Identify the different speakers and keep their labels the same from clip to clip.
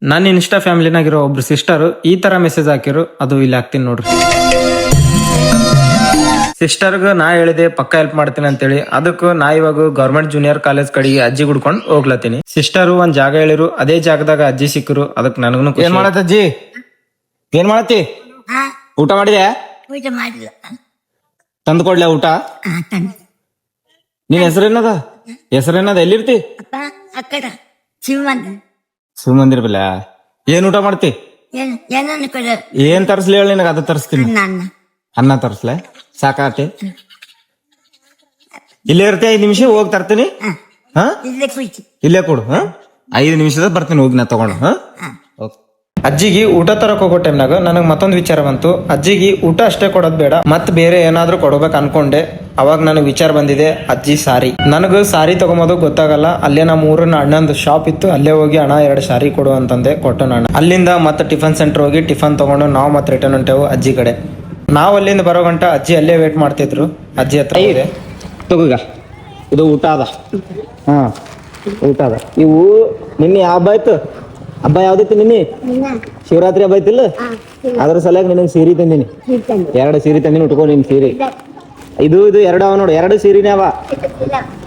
Speaker 1: ನನ್ನ ಇನ್ಸ್ಟಾ ಫ್ಯಾಮಿಲಿನಾಗಿರೋ ಒಬ್ರು ಸಿಸ್ಟರ್ ಈ ತರ ಮೆಸೇಜ್ ಹಾಕಿರು, ಅದು ಇಲ್ಲಿ ಹಾಕ್ತೀನಿ ನೋಡ್ರಿ. ಸಿಸ್ಟರ್ಗ ನಾ ಹೇಳಿದೆ ಪಕ್ಕ ಹೆಲ್ಪ್ ಮಾಡ್ತೀನಿ ಅಂತೇಳಿ, ಅದಕ್ಕೂ ನಾ ಇವಾಗ ಗೌರ್ಮೆಂಟ್ ಜೂನಿಯರ್ ಕಾಲೇಜ್ ಕಡೆಗೆ ಅಜ್ಜಿ ಗುಡ್ಕೊಂಡ್ ಹೋಗ್ಲತ್ತೀನಿ. ಸಿಸ್ಟರ್ ಒಂದ್ ಜಾಗ ಹೇಳಿರು, ಅದೇ ಜಾಗದಾಗ ಅಜ್ಜಿ ಸಿಕ್ಕರು. ಅದಕ್ ನನಗೂ
Speaker 2: ಏನ್ ಮಾಡತ್ತ ಅಜ್ಜಿ? ಏನ್ ಮಾಡತ್ತಿ? ಊಟ ಮಾಡಿದೆ?
Speaker 3: ಊಟ ಮಾಡಿಲ್ಲ.
Speaker 2: ತಂದು ಕೊಡ್ಲೆ ಊಟ? ನಿನ್ ಹೆಸರೇನದ? ಎಲ್ಲಿರ್ತಿ?
Speaker 3: ಅಪ್ಪ ಅಕ್ಕಡ ಶಿವಮಂದ
Speaker 2: ಸುಮ್ಮಂದಿರ್ ಬಲ್ಲ. ಏನ್ ಊಟ ಮಾಡ್ತಿ?
Speaker 3: ಏನನ್ನು ಕೊಡ.
Speaker 2: ಏನ್ ತರ್ಸ್ಲಿ ಹೇಳಿ, ನಿನಗ ಅದ ತರಿಸ್ತೀನಿ.
Speaker 3: ನನ್ನ
Speaker 2: ಅನ್ನ ತರ್ಸ್ಲೆ ಸಾಕಾತಿ. ಇಲ್ಲೇ ಇರ್ತಿ, 5 ನಿಮಿಷ ಹೋಗಿ ತರ್ತೀನಿ. ಹಾ
Speaker 3: ಇಲ್ಲೇ ಕುಯ್ತಿ.
Speaker 2: ಇಲ್ಲೇ ಕೊಡು. 5 ನಿಮಿಷದಾಗ ಬರ್ತೀನಿ, ಹೋಗಿ ನಾ ತಗೊಂಡು.
Speaker 1: ಅಜ್ಜಿಗೆ ಊಟ ತರಕ್ ಹೋಗೋ ಟೈಮ್ನಾಗ ನನಗ್ ಮತ್ತೊಂದು ವಿಚಾರ ಬಂತು. ಅಜ್ಜಿಗೆ ಊಟ ಅಷ್ಟೇ ಕೊಡೋದ್ ಬೇಡ, ಮತ್ ಬೇರೆ ಏನಾದ್ರೂ ಕೊಡ್ಬೇಕು ಅನ್ಕೊಂಡೆ. ಅವಾಗ ನನಗ್ ವಿಚಾರ ಬಂದಿದೆ, ಅಜ್ಜಿ ಸಾರಿ. ನನಗ ಸಾರಿ ತಗೊಂಬೋದು ಗೊತ್ತಾಗಲ್ಲ. ಅಲ್ಲೇ ನಮ್ಮ ಊರಿನ ಅಣ್ಣಂದು ಶಾಪ್ ಇತ್ತು, ಅಲ್ಲೇ ಹೋಗಿ ಅಣ್ಣ 2 ಸಾರಿ ಕೊಡು ಅಂತಂದೆ, ಕೊಟ್ಟು ಅಣ್ಣ. ಅಲ್ಲಿಂದ ಮತ್ತೆ ಟಿಫನ್ ಸೆಂಟರ್ ಹೋಗಿ ಟಿಫನ್ ತಗೊಂಡು ನಾವು ಮತ್ತೆ ರಿಟರ್ನ್ ಹೊಂಟೇವು ಅಜ್ಜಿ ಕಡೆ. ನಾವ್ ಅಲ್ಲಿಂದ ಬರೋ ಗಂಟ ಅಜ್ಜಿ ಅಲ್ಲೇ ವೇಟ್ ಮಾಡ್ತಿದ್ರು. ಅಜ್ಜಿ ಹತ್ರ ಇದೆ
Speaker 2: ತಗೋಗ, ಇದು ಊಟ ಅದ. ಹಾ ಊಟ ಅದ. ಇವು ನಿನ್ನೆ ಹಬ್ಬ ಆಯ್ತು. ಹಬ್ಬ ಯಾವ್ದಿತ್ತು ನಿನ್ನೆ? ಶಿವರಾತ್ರಿ ಹಬ್ಬ ಐತಿಲ್ಲ, ಅದ್ರ ಸಲುವಾಗಿ ನಿನಗೆ ಸೀರೆ ತಂದಿನಿ. 2 ಸೀರೆ ತಂದಿನಿ, ಉಟ್ಕೋ ನಿನ್ ಸೀರೆ. ಇದು 2 ಅವ ನೋಡು, 2 ಸೀರೆನೇ ಅವ.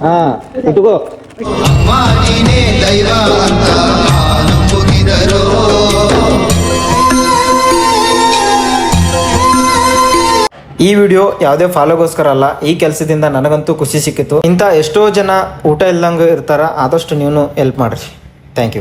Speaker 2: ಹಾ ಉಟ್ಕೋ.
Speaker 1: ಈ ವಿಡಿಯೋ ಯಾವುದೇ ಫಾಲೋಗೋಸ್ಕರ ಅಲ್ಲ, ಈ ಕೆಲಸದಿಂದ ನನಗಂತೂ ಖುಷಿ ಸಿಕ್ಕಿತ್ತು. ಇಂಥ ಎಷ್ಟೋ ಜನ ಊಟ ಇಲ್ದಂಗೆ ಇರ್ತಾರ, ಆದಷ್ಟು ನೀವು ಹೆಲ್ಪ್ ಮಾಡ್ರಿ. Thank you.